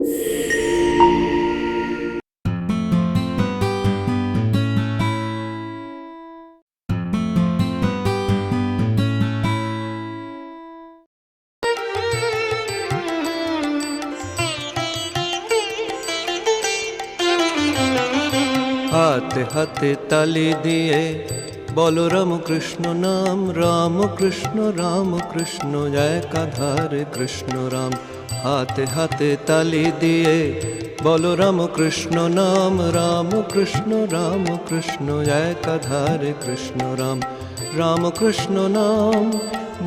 হাতে হাতে তালি দিয়ে বলো রামকৃষ্ণ নাম, রামকৃষ্ণ রামকৃষ্ণ একাধারে কৃষ্ণ রাম। হাতে হাতে তালি দিয়ে বলো রামকৃষ্ণ নাম, রামকৃষ্ণ রামকৃষ্ণ একাধারে কৃষ্ণ রাম। রামকৃষ্ণ নাম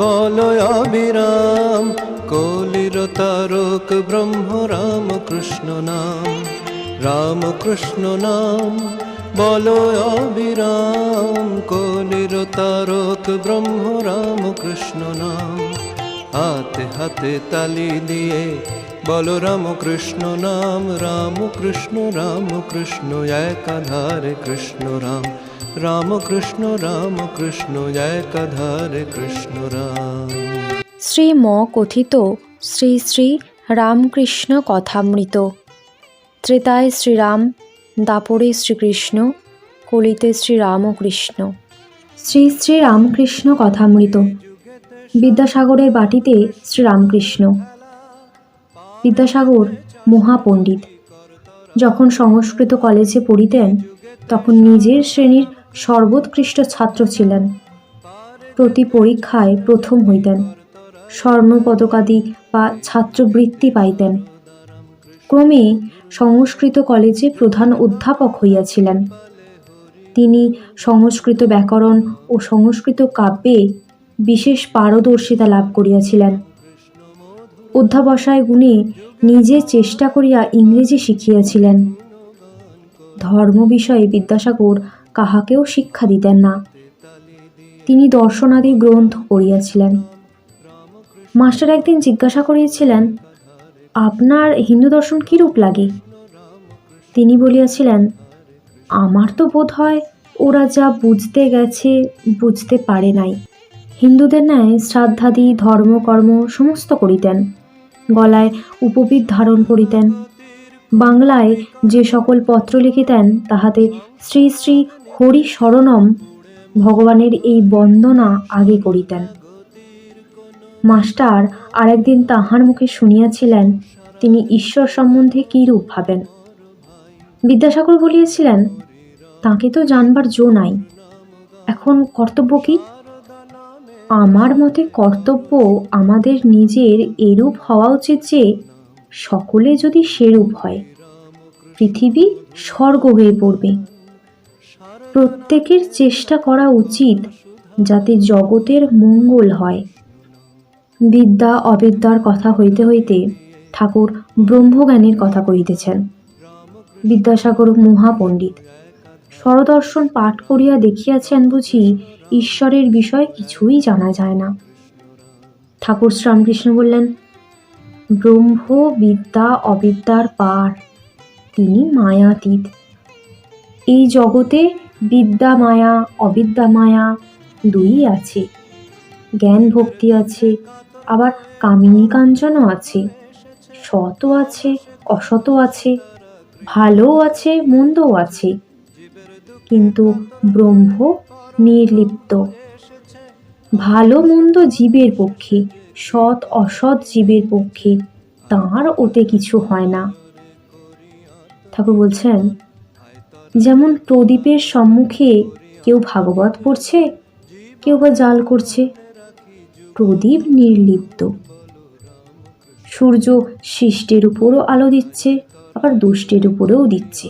বলো অবিরাম, কলির তারক ব্রহ্ম রামকৃষ্ণ নাম। রামকৃষ্ণ নাম বলো অবিরাম, কলির তারক ব্রহ্ম রামকৃষ্ণ নাম। হাতে হাতে তালি দিয়ে বলো রামকৃষ্ণ নাম, রামকৃষ্ণ রামকৃষ্ণ একাধারে কৃষ্ণ রাম। রামকৃষ্ণ রামকৃষ্ণ একাধারে কৃষ্ণ রাম। শ্রীম কথিত শ্রী শ্রী রামকৃষ্ণ কথামৃত। ত্রেতায় শ্রীরাম, দাপরে শ্রীকৃষ্ণ, কলিতে শ্রীরামকৃষ্ণ। শ্রী শ্রী রামকৃষ্ণ কথামৃত। বিদ্যাসাগরের বাটিতে শ্রীরামকৃষ্ণ। বিদ্যাসাগর মহাপণ্ডিত। যখন সংস্কৃত কলেজে পড়িতেন তখন নিজের শ্রেণীর সর্বোৎকৃষ্ট ছাত্র ছিলেন। প্রতি পরীক্ষায় প্রথম হইতেন, স্বর্ণপদকাদি বা ছাত্রবৃত্তি পাইতেন। ক্রমে সংস্কৃত কলেজে প্রধান অধ্যাপক হইয়াছিলেন। তিনি সংস্কৃত ব্যাকরণ ও সংস্কৃত কাব্যে বিশেষ পারদর্শিতা লাভ করিয়াছিলেন। অধ্যাবসায় গুণে নিজে চেষ্টা করিয়া ইংরেজি শিখিয়াছিলেন। ধর্ম বিষয়ে বিদ্যাসাগর কাহাকেও শিক্ষা দিতেন না। তিনি দর্শনাদি গ্রন্থ পড়িয়াছিলেন। মাস্টার একদিন জিজ্ঞাসা করিয়াছিলেন, আপনার হিন্দু দর্শন কিরূপ লাগে? তিনি বলিয়াছিলেন, আমার তো বোধ হয় ওরা যা বুঝতে গেছে বুঝতে পারে নাই। হিন্দুদের ন্যায় শ্রাদ্ধাদি ধর্মকর্ম সমস্ত করিতেন, গলায় উপবীত ধারণ করিতেন। বাংলায় যে সকল পত্র লিখিতেন তাহাতে শ্রী শ্রী হরি শরণম ভগবানের এই বন্দনা আগে করিতেন। মাস্টার আরেকদিন তাহার মুখে শুনিয়াছিলেন তিনি ঈশ্বর সম্বন্ধে কিরূপ ভাবেন। বিদ্যাসাগর বলিয়াছিলেন, তাকে তো জানবার জো নাই, এখন কর্তব্য কি? আমার মতে কর্তব্য আমাদের নিজের এরূপ হওয়া উচিত যে সকলে যদি সেরূপ হয় পৃথিবী স্বর্গ হয়ে পড়বে। প্রত্যেকের চেষ্টা করা উচিত যাতে জগতের মঙ্গল হয়। বিদ্যা অবিদ্যার কথা হইতে হইতে ঠাকুর ব্রহ্মজ্ঞানের কথা কহিতেছেন। বিদ্যাসাগর মহাপণ্ডিত। স্বরদর্শন পাঠ করিয়া দেখিয়াছেন বুঝি ঈশ্বরের বিষয় কিছুই জানা যায় না। ঠাকুর শ্রীরামকৃষ্ণ বললেন, ব্রহ্ম বিদ্যা অবিদ্যার পার, তিনি মায়াতীত। এই জগতে বিদ্যা মায়া অবিদ্যা মায়া দুই আছে। জ্ঞান ভক্তি আছে, আবার কামিনী কাঞ্চনও আছে, সৎও আছে অসৎও আছে, ভালোও আছে মন্দও আছে, কিন্তু ব্রহ্ম নির্লিপ্ত। ভালো মন্দ জীবের পক্ষে, সৎ অসৎ জীবের পক্ষে, তাঁর ওতে কিছু হয় না। ঠাকুর বলছেন, যেমন প্রদীপের সম্মুখে কেউ ভাগবত পড়ছে, কেউ বা জাল করছে, প্রদীপ নির্লিপ্ত। সূর্য শিষ্টের উপরও আলো দিচ্ছে, আবার দুষ্টের উপরেও দিচ্ছে।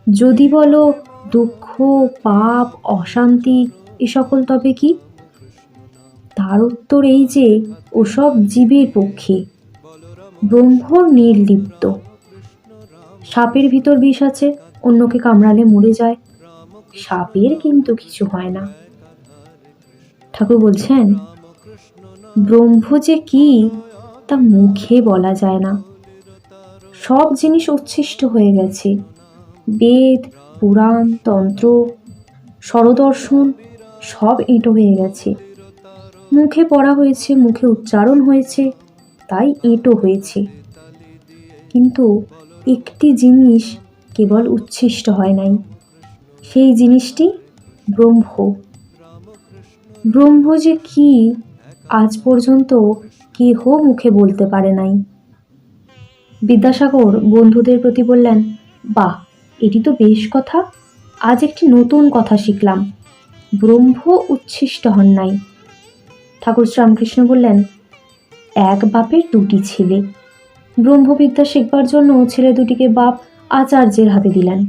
যদি বলো দুঃখ পাপ অশান্তি এ সকল তবে কি? তার উত্তর এই যে ওসব জীবের পক্ষে, ব্রহ্ম নির্লিপ্ত। সাপের ভিতর বিষ আছে, অন্যকে কামড়ালে মরে যায়, সাপের কিন্তু কিছু হয় না। ঠাকুর বলছেন, ব্রহ্ম যে কি তা মুখে বলা যায় না। সব জিনিস উচ্ছিষ্ট হয়ে গেছে, বেদ পুরাণ তন্ত্র স্বরদর্শন সব এঁটো হয়ে গেছে। মুখে পড়া হয়েছে, মুখে উচ্চারণ হয়েছে, তাই এঁটো হয়েছে। কিন্তু একটি জিনিস কেবল উচ্ছিষ্ট হয় নাই, সেই জিনিসটি ব্রহ্ম। ব্রহ্ম যে কি আজ পর্যন্ত কেহ মুখে বলতে পারে নাই। বিদ্যাসাগর বন্ধুদের প্রতি বললেন, বাহ, এটি তো বেশ কথা, আজ একটি নতুন কথা শিখলাম, ব্রহ্ম উচ্ছিষ্ট হন নাই। ঠাকুর শ্রীরামকৃষ্ণ বললেন, এক বাপের দুটি ছেলে। ব্রহ্মবিদ্যা শিখবার জন্য ছেলে দুটিকে বাপ আচার্যের হাতে দিলেন।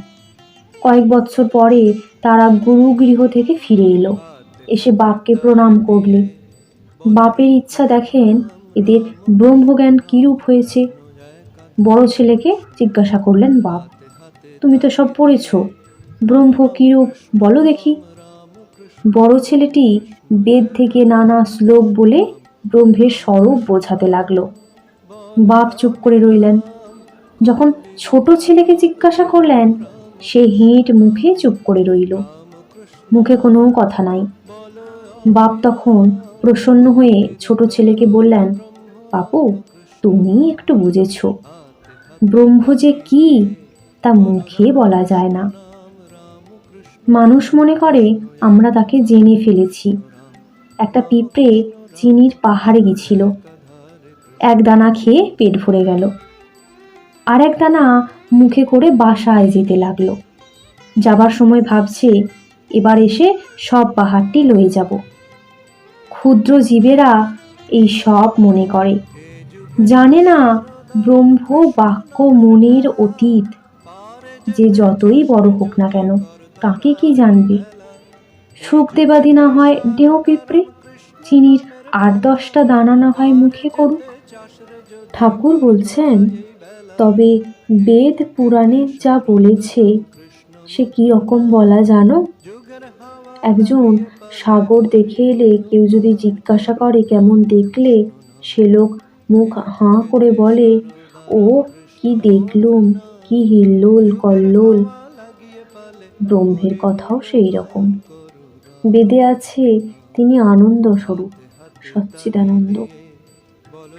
কয়েক বৎসর পরে তারা গুরুগৃহ থেকে ফিরে এলো, এসে বাপকে প্রণাম করলে। বাপের ইচ্ছা দেখেন এদের ব্রহ্মজ্ঞান কিরূপ হয়েছে। বড় ছেলেকে জিজ্ঞাসা করলেন বাপ, তুমি তো সব পড়েছ, ব্রহ্ম কিরূপ বলো দেখি। বড় ছেলেটি বেদ থেকে নানা শ্লোক বলে ব্রহ্মের স্বরূপ বোঝাতে লাগলো। বাপ চুপ করে রইলেন। যখন ছোট ছেলেকে জিজ্ঞাসা করলেন, সে হেঁট মুখে চুপ করে রইল, মুখে কোনো কথা নাই। বাপ তখন প্রসন্ন হয়ে ছোট ছেলেকে বললেন, বাপু, তুমি একটু বুঝেছ, ব্রহ্ম যে কি তা মুখে বলা যায় না। মানুষ মনে করে আমরা তাকে জেনে ফেলেছি। একটা পিঁপড়ে চিনির পাহাড়ে গেছিল, এক দানা খেয়ে পেট ভরে গেল, আর এক দানা মুখে করে বাসায় যেতে লাগলো। যাবার সময় ভাবছে, এবার এসে সব পাহাড়টি লয়ে যাব। ক্ষুদ্র জীবেরা এই সব মনে করে, জানে না ব্রহ্ম বাক্য মনের অতীত। যে যতই বড় হোক না কেন, তাকে কি জানবে। সুখদেবাদি না হয় ডেও পিঁপড়ে, চিনির 8-10টা দানা না হয় মুখে করুক। ঠাকুর বলছেন, তবে বেদ পুরাণে যা বলেছে সে কি রকম বলা জানো? একজন সাগর দেখে এলে কেউ যদি জিজ্ঞাসা করে কেমন দেখলে, সে লোক মুখ হাঁ করে বলে, ও কি দেখলুম, কি হিল্লোল কল্লোল। ব্রহ্মের কথাও সেই রকম। বেদে আছে তিনি আনন্দ স্বরূপ, সচ্চিদানন্দ।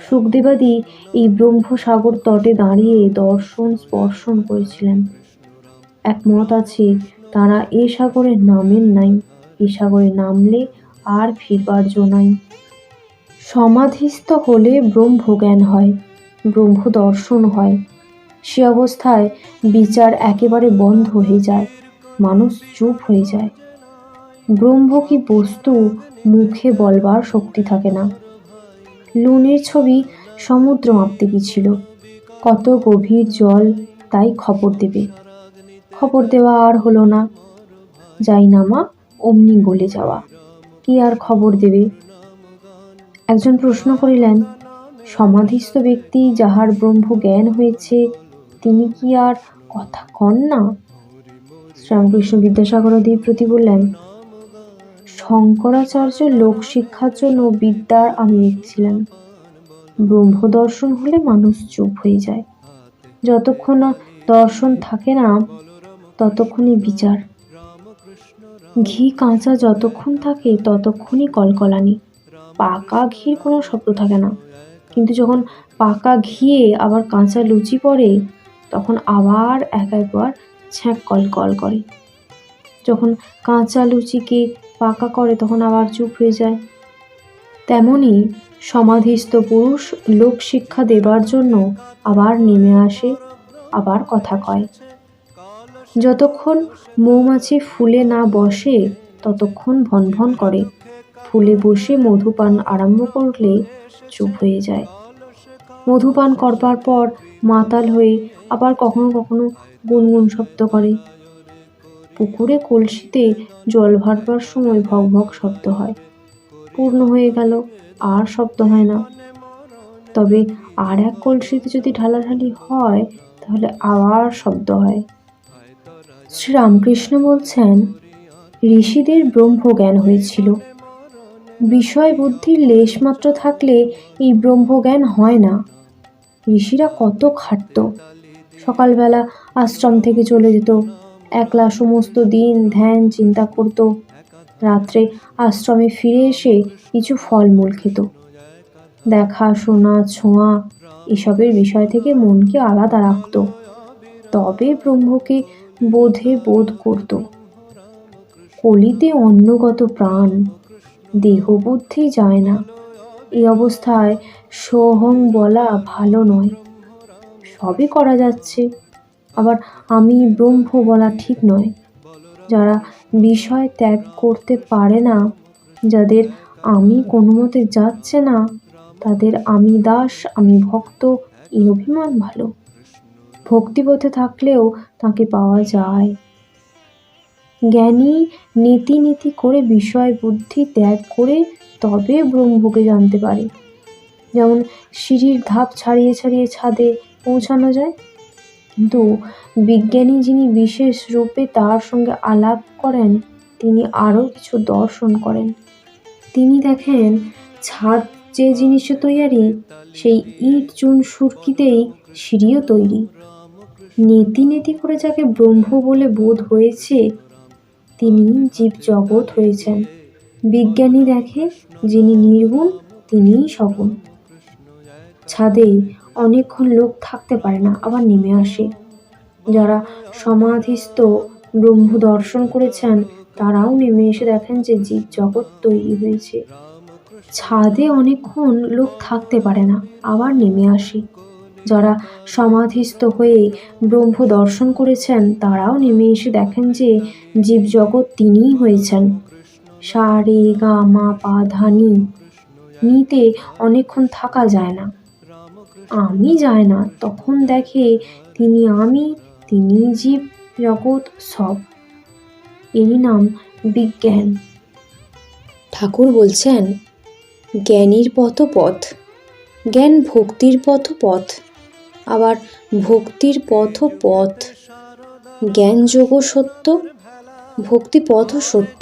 সুখদেবাদি এই ব্রহ্মসাগর তটে দাঁড়িয়ে দর্শন স্পর্শন করেছিলেন। একমত আছে তারা এ সাগরে নামেন নাই, এ সাগরে নামলে আর ফিরবার জো নাই। সমাধিস্থ হলে ব্রহ্মজ্ঞান হয়, ব্রহ্ম দর্শন হয়। সে অবস্থায় বিচার একেবারে বন্ধ হয়ে যায়, মানুষ চুপ হয়ে যায়। ব্রহ্ম কি বস্তু মুখে বলবার শক্তি থাকে না। লুনের ছবি সমুদ্র মাপতে গিয়েছিল, কত গভীর জল তাই খবর দেবে। খবর দেওয়া আর হলো না, যাই নামা অমনি গলে যাওয়া, কি আর খবর দেবে। একজন প্রশ্ন করিলেন, সমাধিস্থ ব্যক্তি যাহার ব্রহ্ম জ্ঞান হয়েছে, তিনি কি আর কথা কন না? শ্রীরামকৃষ্ণ বিদ্যাসাগরাদির প্রতি বললেন, শঙ্করাচার্য লোকশিক্ষার জন্য বিদ্যার আমির ছিলেন। ব্রহ্ম দর্শন হলে মানুষ চুপ হয়ে যায়। যতক্ষণ না দর্শন থাকে না, ততক্ষণই বিচার। ঘি কাঁচা যতক্ষণ থাকে ততক্ষণই কলকলানি, পাকা ঘির কোনো শব্দ থাকে না। কিন্তু যখন পাকা ঘিয়ে আবার কাঁচা লুচি পড়ে, তখন আবার একবার ছ্যাঁক কলকল করে। যখন কাঁচা লুচিকে পাকা করে তখন আবার চুপ হয়ে যায়। তেমনি সমাধিস্থ পুরুষ লোক শিক্ষা দেবার জন্য আবার নেমে আসে, আবার কথা কয়। যতক্ষণ মৌমাছি ফুলে না বসে ততক্ষণ ভনভন করে, ফুলে বসে মধুপান আরম্ভ করলে চুপ হয়ে যায়। মধুপান করবার পর মাতাল হয়ে আবার কখনো কখনো গুনগুন শব্দ করে। পুকুরে কলসিতে জল ভরবার সময় ভক ভক শব্দ হয়, পূর্ণ হয়ে গেল আর শব্দ হয় না। তবে আর এক কলসিতে যদি ঢালাঢালি হয় তাহলে আবার শব্দ হয়। শ্রীরামকৃষ্ণ বলছেন, ঋষিদের ব্রহ্মজ্ঞান হয়েছিল। বিষয় বুদ্ধির লেশমাত্র থাকলে এই ব্রহ্মজ্ঞান হয় না। ঋষিরা কত খাটত, সকালবেলা আশ্রম থেকে চলে যেত, একলা সমস্ত দিন ধ্যান চিন্তা করত, রাত্রে আশ্রমে ফিরে এসে কিছু ফলমূল খেত। দেখা শোনা ছোঁয়া এসবের বিষয় থেকে মনকে আলাদা রাখত, তবে ব্রহ্মকে বোধ করত। কলিতে অন্নগত প্রাণ, দেহবুদ্ধি যায় না। এই অবস্থায় সোহং বলা ভালো নয়। সবই করা যাচ্ছে, আবার আমি ব্রহ্ম বলা ঠিক নয়। যারা বিষয় ত্যাগ করতে পারে না, যাদের আমি কোনো মতে যাচ্ছে না, তাদের আমি দাস, আমি ভক্ত, এই অভিমান ভালো। ভক্তিপথে থাকলেও তাকে পাওয়া যায়। জ্ঞানী নীতি নীতি করে বিষয় বুদ্ধি ত্যাগ করে তবে ব্রহ্মকে জানতে পারে। যেমন সিঁড়ির ধাপ ছাড়িয়ে ছাড়িয়ে ছাদে পৌঁছানো যায়, কিন্তু বিজ্ঞানী যিনি বিশেষ রূপে তার সঙ্গে আলাপ করেন, তিনি আরও কিছু দর্শন করেন। তিনি দেখেন ছাদ যে জিনিসে তৈয়ারি, সেই ইট চুন সুরকিতেই সিঁড়িও তৈরি। নীতি নীতি করে যাকে ব্রহ্ম বলে বোধ হয়েছে, তিনি জীব জগৎ হয়েছেন। বিজ্ঞানী দেখে যিনি নির্গুণ, তিনিই সগুণ। ছাদে অনেকক্ষণ লোক থাকতে পারে না, আবার নেমে আসে। যারা সমাধিস্থ ব্রহ্ম দর্শন করেছেন, তারাও নেমে এসে দেখেন যে জীব জগৎ তৈরি হয়েছে। ছাদে অনেকক্ষণ লোক থাকতে পারে না, আবার নেমে আসে। যারা সমাধিস্থ হয়ে ব্রহ্ম দর্শন করেছেন, তারাও নেমে এসে দেখেন যে জীব জগৎ তিনিই হয়েছেন। সা রে গা মা পা ধা নি, নিতে অনেকক্ষণ থাকা যায় না, আমি যায় না, তখন দেখে তিনি আমি, তিনি জীব জগৎ সব। এরই নাম বিজ্ঞান। ঠাকুর বলছেন, জ্ঞানীর পথ পথ, জ্ঞান ভক্তির পথ পথ, আবার ভক্তির পথ পথ। জ্ঞান যোগ সত্য, ভক্তি পথ সত্য।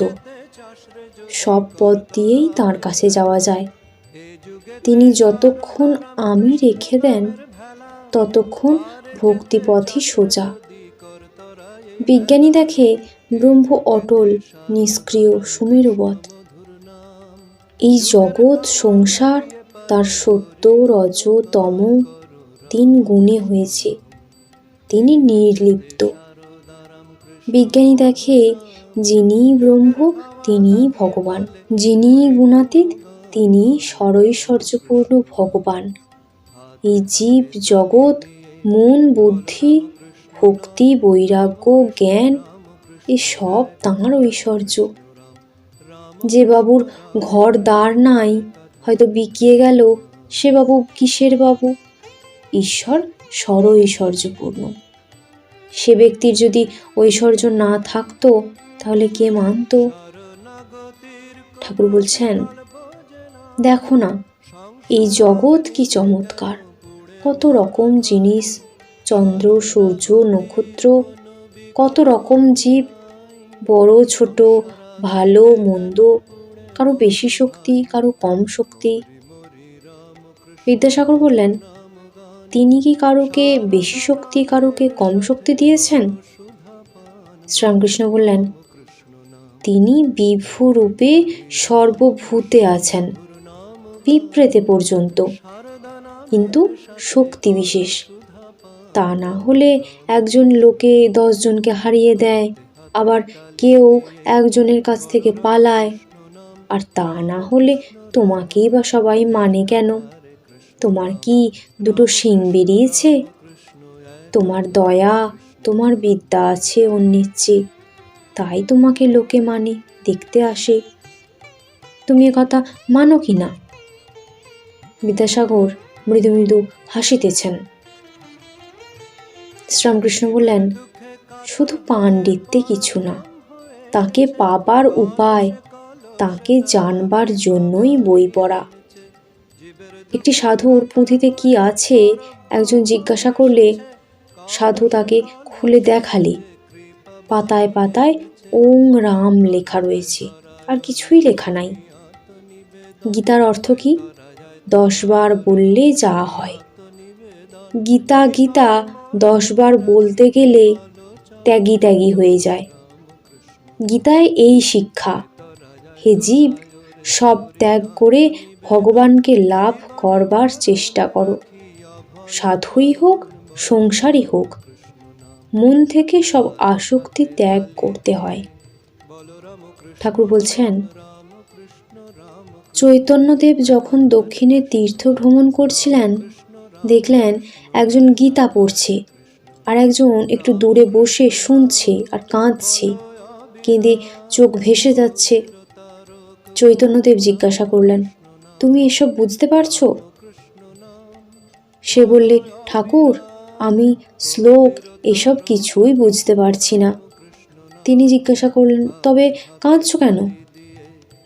সব পথ দিয়েই তাঁর কাছে যাওয়া যায়। তিনি যতক্ষণ আমি রেখে দেন, ততক্ষণ ভক্তিপথই সোজা। বিজ্ঞানী দেখে ব্রহ্ম অটল, নিষ্ক্রিয়, সুমেরুবৎ। এই জগৎ সংসার তার সত্য, রজ, তম 3 গুণে হয়েছে। তিনি নির্লিপ্ত। বিজ্ঞানী দেখে যিনি ব্রহ্ম, তিনিই ভগবান। যিনি গুণাতীত, তিনি সরৈশ্বর্যপূর্ণ ভগবান। এই জীব জগৎ, মন, বুদ্ধি, ভক্তি, বৈরাগ্য, জ্ঞান, এসব তাঁর ঐশ্বর্য। যে বাবুর ঘর দাঁড় নাই, হয়তো বিকিয়ে গেল, সে বাবু কিসের বাবু? ঈশ্বর সরৈশ্বর্যপূর্ণ। সে ব্যক্তির যদি ঐশ্বর্য না থাকতো, তাহলে কে মানত? ঠাকুর বলছেন, দেখো না, এই জগৎ কি চমৎকার! কত রকম জিনিস, চন্দ্র, সূর্য, নক্ষত্র, কত রকম জীব, বড় ছোট, ভালো মন্দ, কারো বেশি শক্তি, কারো কম শক্তি। বিদ্যাসাগর বললেন, তিনি কি কারোকে বেশি শক্তি, কারোকে কম শক্তি দিয়েছেন? শ্রীরামকৃষ্ণ বললেন, তিনি বিভু রূপে সর্বভূতে আছেন, পিঁপড়েতে পর্যন্ত, কিন্তু শক্তি বিশেষ। তা না হলে একজন লোকে 10 জনকে হারিয়ে দেয়, আবার কেউ একজনের কাছ থেকে পালায়। আর তা না হলে তোমাকেই বা সবাই মানে কেন? তোমার কি 2 শিং বেরিয়েছে? তোমার দয়া, তোমার বিদ্যা আছে অন্যের চেয়ে, তাই তোমাকে লোকে মানে, দেখতে আসে। তুমি কথা মানো কি না? বিদ্যাসাগর মৃদু মৃদু হাসিতেছেন। শ্রীরামকৃষ্ণ বললেন, শুধু পাণ্ডিত্যে কিছু না, তাকে পাবার উপায়, তাকে জানবার জন্যই বই পড়া। একটি সাধুর পুঁথিতে কি আছে একজন জিজ্ঞাসা করলে, সাধু তাকে খুলে দেখালে পাতায় পাতায় ওং রাম লেখা রয়েছে, আর কিছুই লেখা নাই। গীতার অর্থ কি? 10 বার বললে যা হয়। গীতা গীতা 10 বার বলতে গেলে ত্যাগী ত্যাগী হয়ে যায়। গীতায় এই শিক্ষা, হে জীব, সব ত্যাগ করে ভগবানকে লাভ করবার চেষ্টা করো। সাধুই হোক সংসারই হোক, মন থেকে সব আসক্তি ত্যাগ করতে হয়। ঠাকুর বলছেন, চৈতন্যদেব যখন দক্ষিণে তীর্থ ভ্রমণ করছিলেন, দেখলেন একজন গীতা পড়ছে আর একজন একটু দূরে বসে শুনছে আর কাঁদছে, কেঁদে চোখ ভেসে যাচ্ছে। চৈতন্যদেব জিজ্ঞাসা করলেন, তুমি এসব বুঝতে পারছো? সে বললে, ঠাকুর, আমি শ্লোক এসব কিছুই বুঝতে পারছি না। তিনি জিজ্ঞাসা করলেন, তবে কাঁদছো কেন?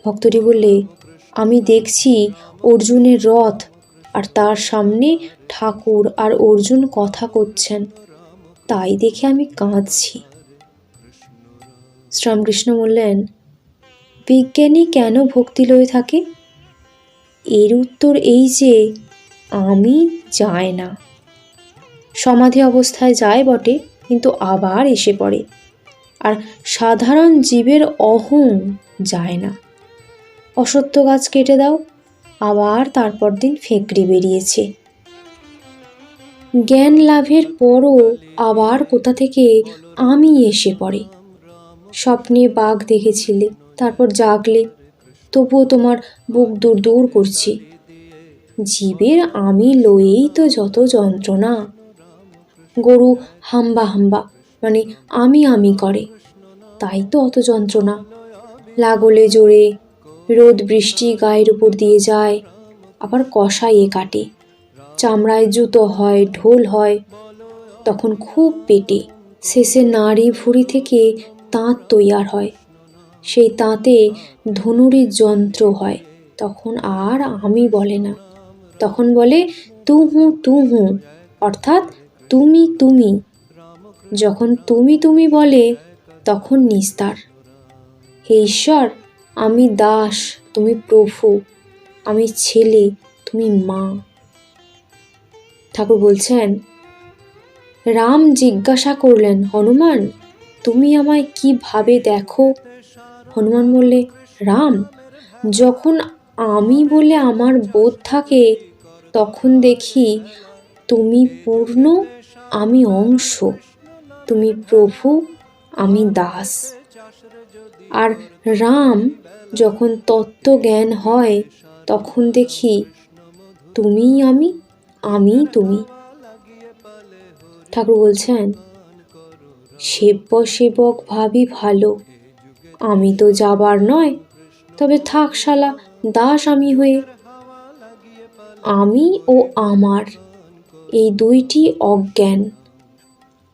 ভক্তটি বললে, আমি দেখছি অর্জুনের রথ আর তার সামনে ঠাকুর আর অর্জুন কথা করছেন, তাই দেখে আমি কাঁদছি। শ্রীরামকৃষ্ণ বললেন, বিজ্ঞানী কেন ভক্তিলয়ে থাকে? এর উত্তর এই যে আমি যায় না। সমাধি অবস্থায় যায় বটে, কিন্তু আবার এসে পড়ে। আর সাধারণ জীবের অহং যায় না। অসত্য গাছ কেটে দাও, আবার তারপর দিন ফেকড়ে বেরিয়েছে। জ্ঞান লাভের পরও আবার কোথা থেকে আমি এসে পড়ে। স্বপ্নে বাঘ দেখেছিলে, তারপর জাগলে, তবুও তোমার বুক দূর দূর করছে। জীবের আমি লয়েই তো যত যন্ত্রণা। গরু হাম্বা হাম্বা মানে আমি করে, তাই তো অত যন্ত্রণা। লাগলে জোরে, রোদ বৃষ্টি গায়ের উপর দিয়ে যায়, আবার কষাইয়ে কাটে, চামড়ায় জুতো হয়, ঢোল হয়, তখন খুব পেটে। শেষে নাড়ি ভুঁড়ি থেকে তাঁত তৈয়ার হয়, সেই তাঁতে ধনুরির যন্ত্র হয়। তখন আর আমি বলে না, তখন বলে তু হু, অর্থাৎ তুমি তুমি। যখন তুমি তুমি বলে, তখন নিস্তার। হে ঈশ্বর, আমি দাস, তুমি প্রভু, আমি ছেলে, তুমি মা। ঠাকুর বলছেন, রাম জিজ্ঞাসা করলেন, হনুমান, তুমি আমায় কিভাবে দেখো? হনুমান বললে, রাম, যখন আমি বলে আমার বোধ থাকে, তখন দেখি তুমি পূর্ণ, আমি অংশ, তুমি প্রভু, আমি দাস। আর রাম, যখন তত্ত্বজ্ঞান হয়, তখন দেখি তুমিই আমি, আমি তুমি। ঠাকুর বলছেন, সেব্য সেবক ভাবি ভালো, আমি তো যাবার নয়, তবে থাক শালা দাস আমি হয়ে। আমি ও আমার এই দুইটি অজ্ঞান।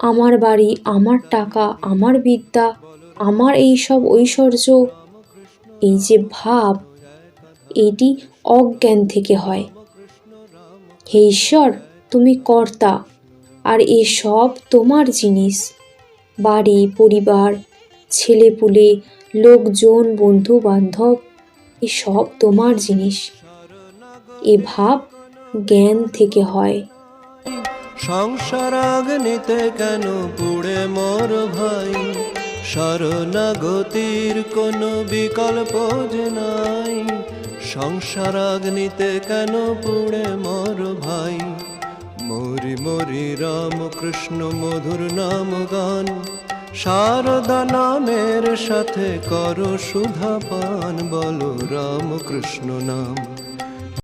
আমার বাড়ি, আমার টাকা, আমার বিদ্যা, আমার এই সব ঐশ্বর্য, এই যে ভাব, এটি অজ্ঞান থেকে হয়। হে ঈশ্বর, তুমি কর্তা, আর এসব তোমার জিনিস। বাড়ি, পরিবার, ছেলেপুলে, লোকজন, বন্ধু বান্ধব, এসব তোমার জিনিস। এ ভাব জ্ঞান থেকে হয়। সংসার আগ্নিতে কেন পুড়ে মর ভাই, শরণাগতির কোনো বিকল্প যে নাই। সংসার আগ্নিতে কেন পুড়ে মর ভাই, মরি মরি রাম কৃষ্ণ মধুর নাম গান। শারদা নামের সাথে করো সুধা পান, বলো রাম কৃষ্ণ নাম।